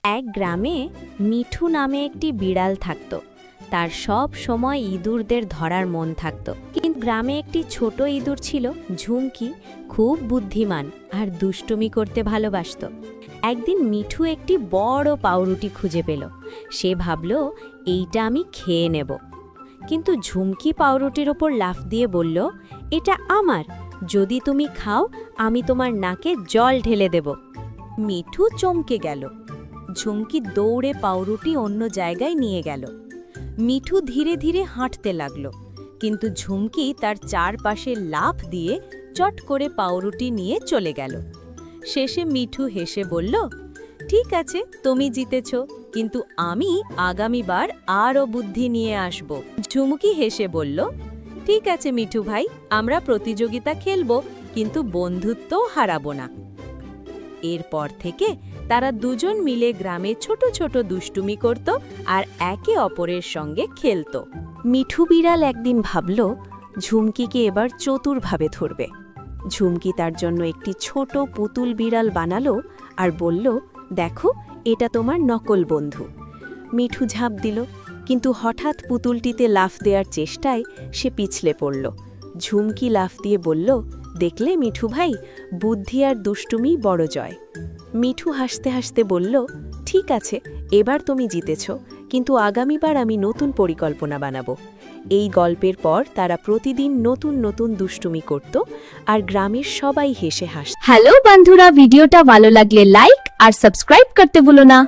এক গ্রামে মিঠু নামে একটি বিড়াল থাকত। তার সব সময় ইঁদুরদের ধরার মন থাকত। কিন্তু গ্রামে একটি ছোট ইঁদুর ছিল, ঝুমকি, খুব বুদ্ধিমান আর দুষ্টুমি করতে ভালোবাসত। একদিন মিঠু একটি বড় পাউরুটি খুঁজে পেল। সে ভাবল, এইটা আমি খেয়ে নেব। কিন্তু ঝুমকি পাউরুটির ওপর লাফ দিয়ে বলল, এটা আমার, যদি তুমি খাও আমি তোমার নাকে জল ঢেলে দেব। মিঠু চমকে গেল। ঝুমকি দৌড়ে পাউরুটি অন্য জায়গায় নিয়ে গেল। মিঠু ধীরে ধীরে হাঁটতে লাগল, কিন্তু ঝুমকি তার চারপাশে লাফ দিয়ে চট করে পাউরুটি নিয়ে চলে গেল। শেষে মিঠু হেসে বলল, ঠিক আছে, তুমি জিতেছ, কিন্তু আমি আগামীবার আরও বুদ্ধি নিয়ে আসব। ঝুমকি হেসে বলল, ঠিক আছে মিঠু ভাই, আমরা প্রতিযোগিতা খেলব, কিন্তু বন্ধুত্বও হারাবো না। এরপর থেকে তারা দুজন মিলে গ্রামে ছোট ছোট দুষ্টুমি করত আর একে অপরের সঙ্গে খেলত। মিঠু বিড়াল একদিন ভাবল, ঝুমকিকে এবার চতুরভাবে ধরবে। ঝুমকি তার জন্য একটি ছোট পুতুল বিড়াল বানালো আর বলল, দেখো, এটা তোমার নকল বন্ধু। মিঠু ঝাঁপ দিল, কিন্তু হঠাৎ পুতুলটিতে লাফ দেওয়ার চেষ্টায় সে পিছলে পড়ল। ঝুমকি লাফ দিয়ে বলল, দেখলে মিঠু ভাই, বুদ্ধি আর দুষ্টুমি বড় জয়। মিঠু হাসতে হাসতে বলল, ঠিক আছে, এবার তুমি জিতেছ, কিন্তু আগামীবার আমি নতুন পরিকল্পনা বানাবো। এই গল্পের পর তারা প্রতিদিন নতুন নতুন দুষ্টুমি করত আর গ্রামের সবাই হেসে হাসত। হ্যালো বন্ধুরা, ভিডিওটা ভালো লাগলে লাইক আর সাবস্ক্রাইব করতে ভুলো না।